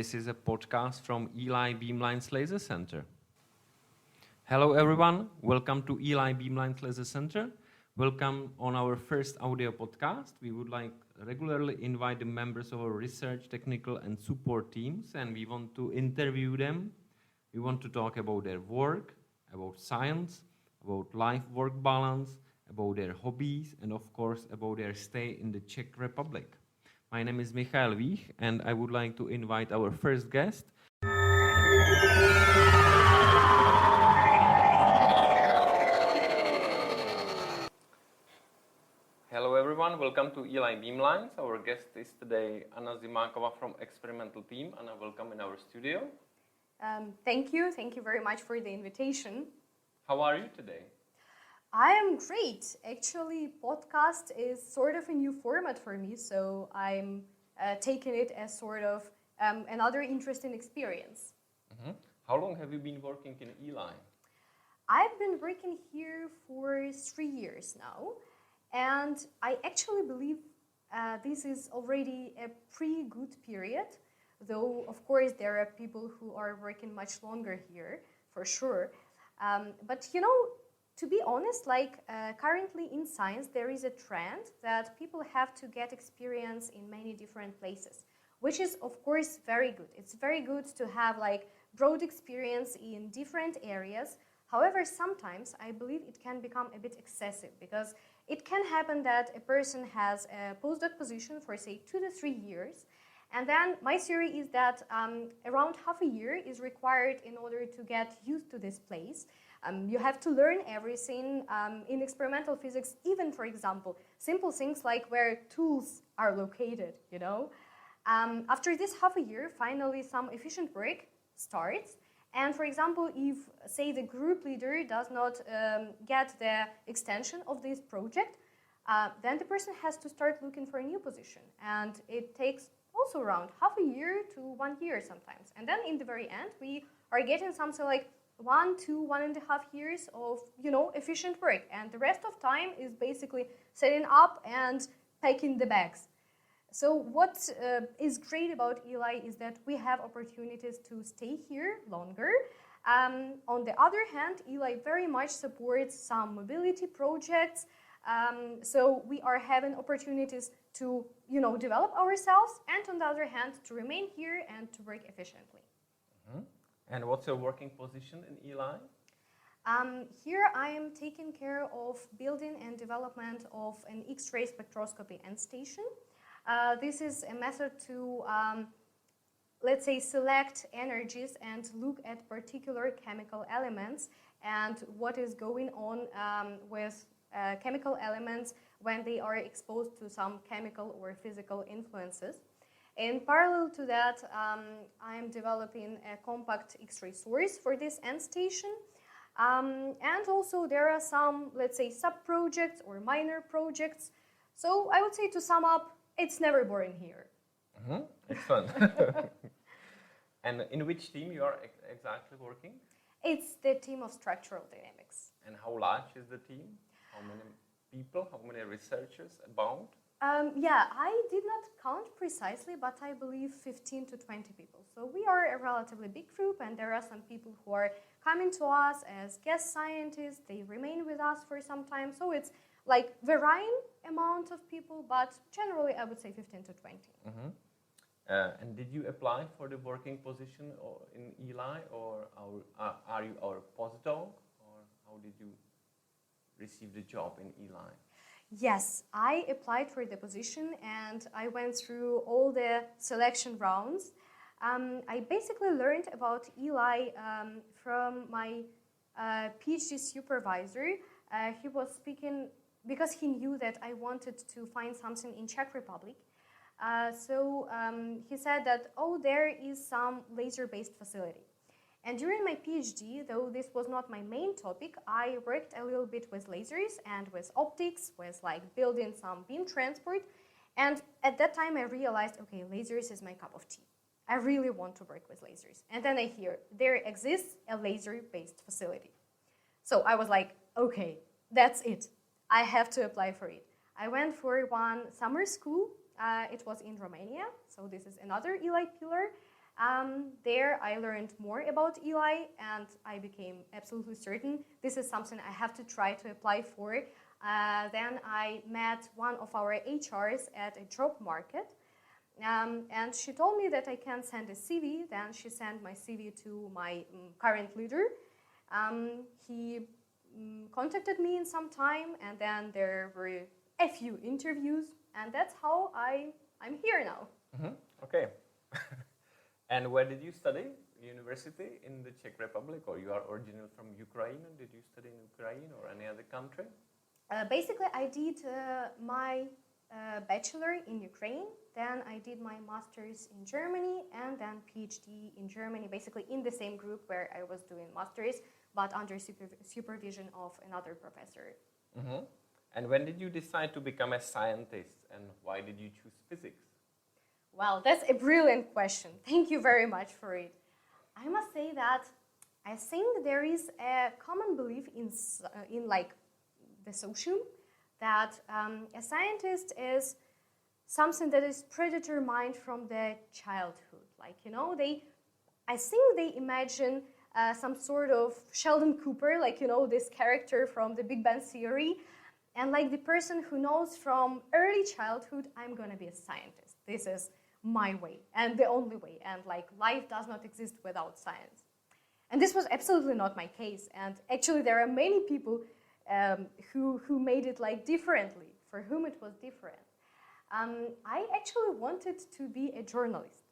this is a podcast from ELI Beamlines Laser Center. Hello everyone, welcome to ELI Beamlines Laser Center. Welcome on our first audio podcast. We would like regularly invite the members of our research, technical and support teams, and we want to interview them. We want to talk about their work, about science, about life-work balance, about their hobbies, and of course about their stay in the Czech Republic. My name is Michael Vích, and I would like to invite our first guest. Hello everyone, welcome to ELI Beamlines. Our guest is today Anna Zymakova from experimental team. Anna, welcome in our studio. Thank you very much for the invitation. How are you today? I am great. Actually, podcast is sort of a new format for me, so I'm taking it as sort of another interesting experience. Mm-hmm. How long have you been working in ELI? I've been working here for 3 years now, and I actually believe this is already a pretty good period, though of course there are people who are working much longer here, for sure. But you know, to be honest, currently in science, there is a trend that people have to get experience in many different places, which is of course very good. It's very good to have broad experience in different areas. However, sometimes I believe it can become a bit excessive, because it can happen that a person has a postdoc position for say 2 to 3 years, and then my theory is that around half a year is required in order to get used to this place. You have to learn everything in experimental physics, even, for example, simple things like where tools are located, you know. After this half a year, finally some efficient work starts. And for example, if, say, the group leader does not get the extension of this project, then the person has to start looking for a new position. And it takes also around half a year to 1 year sometimes. And then in the very end, we are getting something like 1 to 1.5 years of, you know, efficient work, and the rest of time is basically setting up and packing the bags. So what is great about ELI is that we have opportunities to stay here longer. On the other hand, ELI very much supports some mobility projects, so we are having opportunities to, you know, develop ourselves, and on the other hand, to remain here and to work efficiently. Mm-hmm. And what's your working position in ELI? Here I am taking care of building and development of an X-ray spectroscopy end station. This is a method to, let's say, select energies and look at particular chemical elements and what is going on with chemical elements when they are exposed to some chemical or physical influences. In parallel to that, I am developing a compact X-ray source for this end station. And also there are some, let's say, sub-projects or minor projects. So I would say, to sum up, it's never boring here. Mm-hmm. It's fun. And in which team you are exactly working? It's the team of structural dynamics. And how large is the team? How many people, how many researchers about? Yeah, I did not count precisely, but I believe 15 to 20 people. So we are a relatively big group, and there are some people who are coming to us as guest scientists. They remain with us for some time. So it's like varying amount of people, but generally I would say 15 to 20. Mm-hmm. And did you apply for the working position in ELI, or are you our postdoc, or how did you receive the job in ELI? Yes, I applied for the position and I went through all the selection rounds. I basically learned about ELI from my PhD supervisor. He was speaking because he knew that I wanted to find something in Czech Republic. So he said that, oh, there is some laser-based facility. And during my PhD, though this was not my main topic, I worked a little bit with lasers and with optics, with building some beam transport. And at that time I realized, okay, lasers is my cup of tea. I really want to work with lasers. And then I hear there exists a laser-based facility. So I was like, okay, that's it. I have to apply for it. I went for one summer school. It was in Romania, so this is another ELI pillar. There I learned more about ELI, and I became absolutely certain this is something I have to try to apply for. Then I met one of our HRs at a job market, and she told me that I can send a CV. Then she sent my CV to my current leader. He contacted me in some time, and then there were a few interviews, and that's how I'm here now. Mm-hmm. Okay. And where did you study? University in the Czech Republic, or you are original from Ukraine? And did you study in Ukraine or any other country? Basically, I did my bachelor in Ukraine, then I did my master's in Germany, and then PhD in Germany, basically in the same group where I was doing master's, but under supervision of another professor. Mm-hmm. And when did you decide to become a scientist, and why did you choose physics? Well, that's a brilliant question. Thank you very much for it. I must say that I think there is a common belief in like the social that a scientist is something that is predetermined from the childhood. Like, you know, I think they imagine some sort of Sheldon Cooper, like, you know, this character from the Big Bang Theory, and like the person who knows from early childhood, I'm gonna be a scientist. This is my way and the only way, and like life does not exist without science. And this was absolutely not my case, and actually there are many people who made it like differently, for whom it was different. I actually wanted to be a journalist.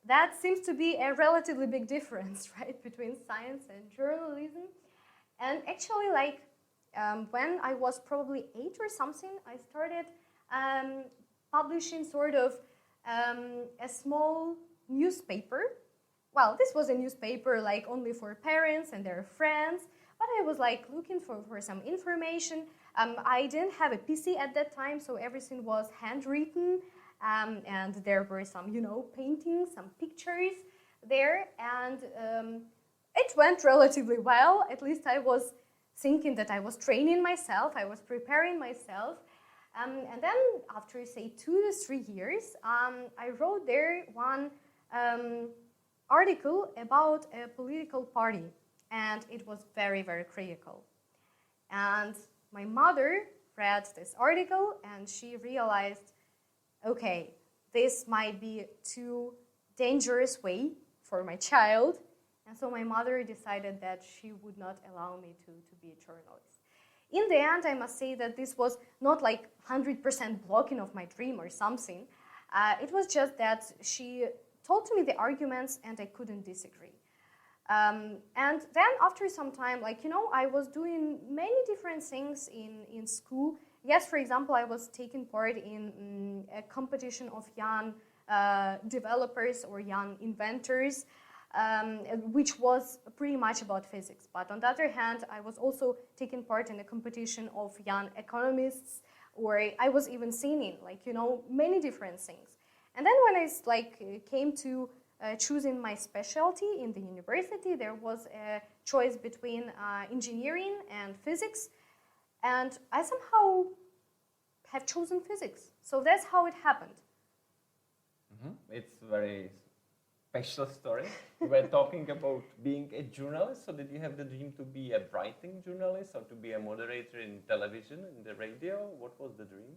That seems to be a relatively big difference, right, between science and journalism. And actually, like when I was probably 8 or something, I started publishing sort of a small newspaper. Well, this was a newspaper like only for parents and their friends, but I was like looking for some information. I didn't have a PC at that time, so everything was handwritten, and there were some, you know, paintings, some pictures there, and it went relatively well. At least I was thinking that I was training myself, I was preparing myself. And then after, say, 2 to 3 years, I wrote there one article about a political party, and it was very, very critical. And my mother read this article, and she realized, okay, this might be too dangerous way for my child. And so my mother decided that she would not allow me to be a journalist. In the end, I must say that this was not like 100% blocking of my dream or something. It was just that she told me the arguments and I couldn't disagree. And then after some time, like, you know, I was doing many different things in school. Yes, for example, I was taking part in a competition of young developers or young inventors, which was pretty much about physics. But on the other hand, I was also taking part in a competition of young economists, or I was even singing, like, you know, many different things. And then when I came to choosing my specialty in the university, there was a choice between engineering and physics, and I somehow have chosen physics. So that's how it happened. Mm-hmm. It's very special story. We were talking about being a journalist. So did you have the dream to be a writing journalist or to be a moderator in television, in the radio? What was the dream?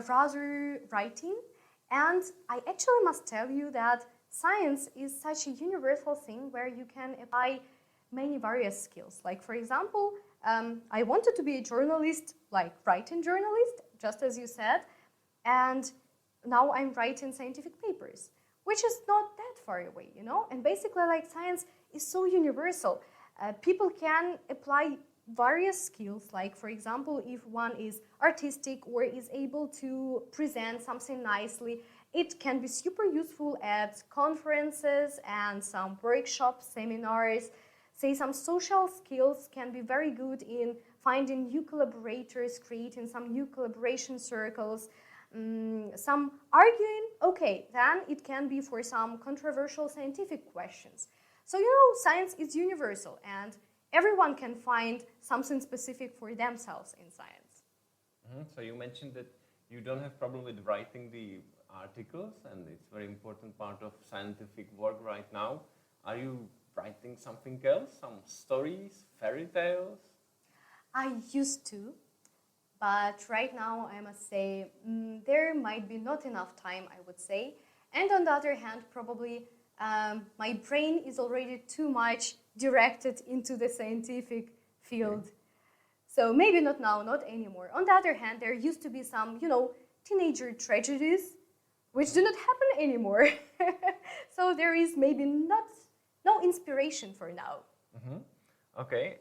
Rather writing. And I actually must tell you that science is such a universal thing where you can apply many various skills. Like, for example, I wanted to be a journalist, like writing journalist, just as you said, and now I'm writing scientific papers, which is not that far away, you know? And basically, like, science is so universal. People can apply various skills, like, for example, if one is artistic or is able to present something nicely, it can be super useful at conferences and some workshops, seminars. Say some social skills can be very good in finding new collaborators, creating some new collaboration circles. Some arguing, okay, then it can be for some controversial scientific questions. So, you know, science is universal and everyone can find something specific for themselves in science. Mm-hmm. So you mentioned that you don't have problem with writing the articles, and it's a very important part of scientific work right now. Are you writing something else, some stories, fairy tales? I used to, but right now I must say there might be not enough time, I would say. And on the other hand, probably my brain is already too much directed into the scientific field. Okay. So maybe not now, not anymore. On the other hand, there used to be some, teenager tragedies which do not happen anymore. So there is maybe no inspiration for now. Mm-hmm. Okay.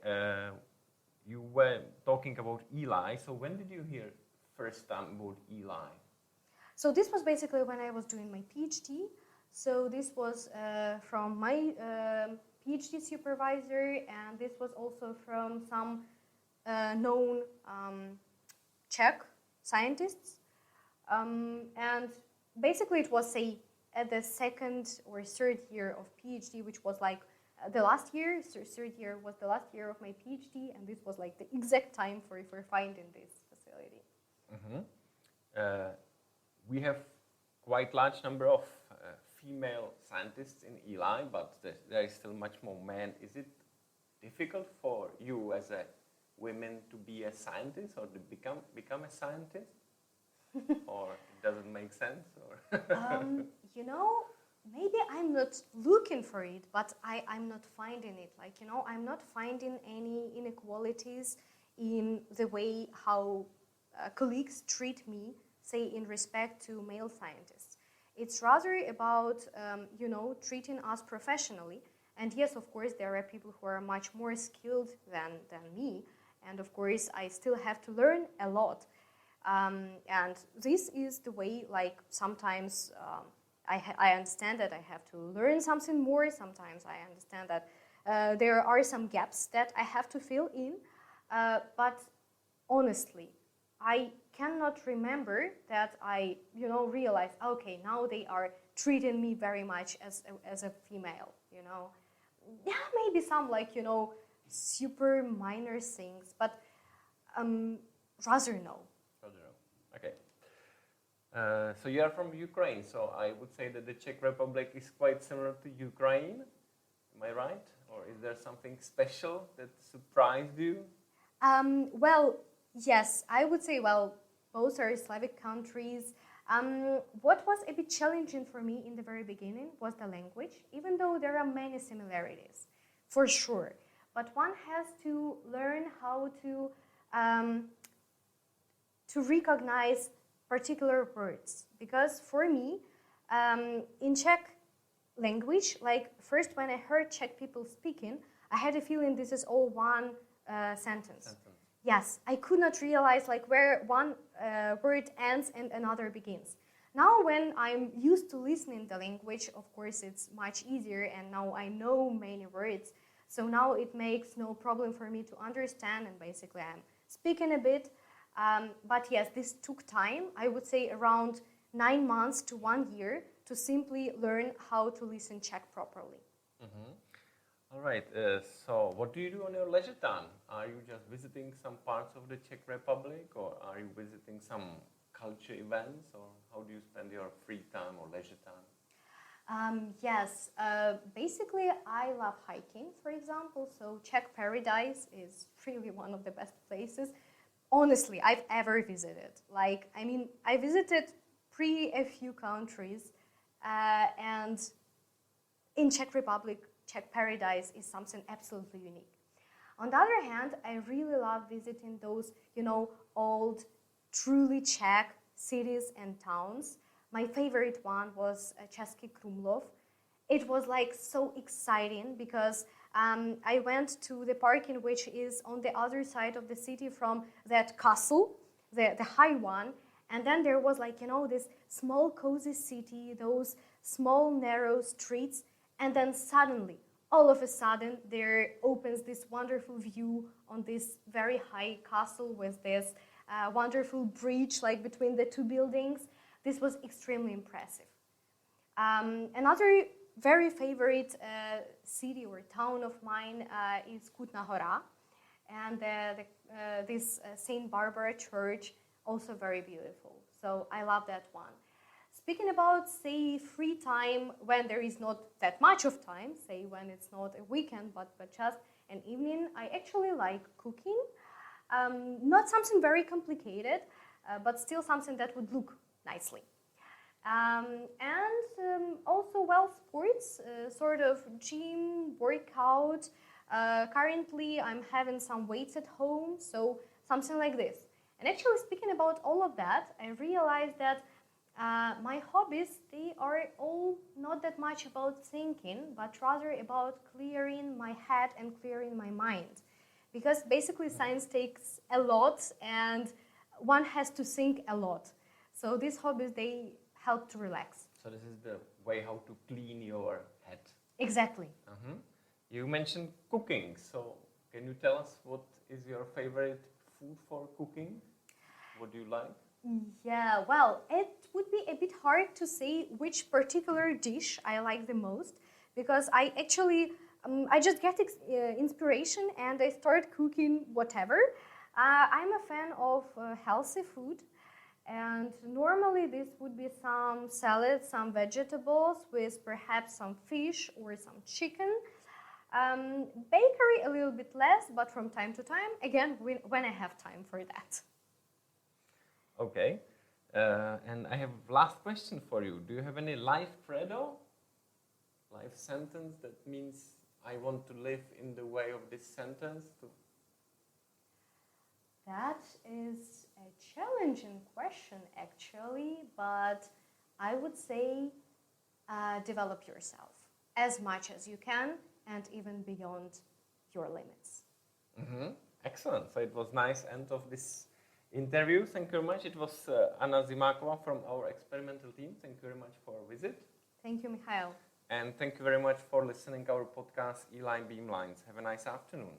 You were talking about ELI. So when did you hear first time about ELI? So this was basically when I was doing my PhD. So this was from my PhD supervisor, and this was also from some known Czech scientists. And basically it was, say, at the second or third year of PhD, which was like the last year, third year was the last year of my PhD, and this was like the exact time for finding this facility. Mm-hmm. We have quite large number of female scientists in ELI, but there is still much more men. Is it difficult for you as a woman to be a scientist or to become a scientist? Or it doesn't make sense? Or maybe I'm not looking for it, but I'm not finding it. I'm not finding any inequalities in the way how colleagues treat me, say, in respect to male scientists. It's rather about, treating us professionally. And yes, of course, there are people who are much more skilled than me. And of course, I still have to learn a lot. And this is the way, like, sometimes I understand that I have to learn something more. Sometimes I understand that there are some gaps that I have to fill in. But honestly, I cannot remember that I, realized, okay, now they are treating me very much as a female, Yeah, maybe some, super minor things, but rather no. Okay. So you are from Ukraine, so I would say that the Czech Republic is quite similar to Ukraine. Am I right? Or is there something special that surprised you? Well, yes, I would say, both are Slavic countries. What was a bit challenging for me in the very beginning was the language, even though there are many similarities, for sure. But one has to learn how to recognize particular words. Because for me, in Czech language, first when I heard Czech people speaking, I had a feeling this is all one sentence. Yes, I could not realize where one word ends and another begins. Now when I'm used to listening the language, of course it's much easier, and now I know many words. So now it makes no problem for me to understand, and basically I'm speaking a bit. But yes, this took time. I would say around 9 months to 1 year to simply learn how to listen Czech properly. Mm-hmm. All right. So what do you do on your leisure time? Are you just visiting some parts of the Czech Republic, or are you visiting some culture events, or how do you spend your free time or leisure time? Yes, basically I love hiking, for example, so Czech Paradise is really one of the best places, honestly, I've ever visited. I visited a few countries, and in Czech Republic, Czech Paradise is something absolutely unique. On the other hand, I really love visiting those, old, truly Czech cities and towns. My favorite one was Český Krumlov. It was so exciting because I went to the parking which is on the other side of the city from that castle, the high one, and then there was this small cozy city, those small narrow streets, and then suddenly, all of a sudden, there opens this wonderful view on this very high castle with this wonderful bridge between the two buildings. This was extremely impressive. Another very favorite city or town of mine is Kutná Hora, and this Saint Barbara Church, also very beautiful. So I love that one. speaking about, say, free time when there is not that much of time, say when it's not a weekend, but just an evening, I actually like cooking. Not something very complicated, but still something that would look nicely. Also, well, sports, sort of gym, workout. Currently, I'm having some weights at home, so something like this. And actually, speaking about all of that, I realized that my hobbies, they are all not that much about thinking, but rather about clearing my head and clearing my mind. Because basically science takes a lot and one has to think a lot. So these hobbies, they help to relax. So this is the way how to clean your head. Exactly. You mentioned cooking, so can you tell us what is your favorite food for cooking? What do you like? Yeah, well, it would be a bit hard to say which particular dish I like the most, because I actually, I just get inspiration and I start cooking whatever. I'm a fan of healthy food, and normally this would be some salad, some vegetables with perhaps some fish or some chicken. Bakery a little bit less, but from time to time, again, when I have time for that. Okay. And I have last question for you. Do you have any life credo? Life sentence that means I want to live in the way of this sentence? That is a challenging question, actually, but I would say develop yourself as much as you can and even beyond your limits. Excellent. So it was nice end of this interview. Thank you very much. It was Anna Zymakova from our experimental team. Thank you very much for a visit. Thank you, Mikhail. And thank you very much for listening our podcast, ELI Beamlines. Have a nice afternoon.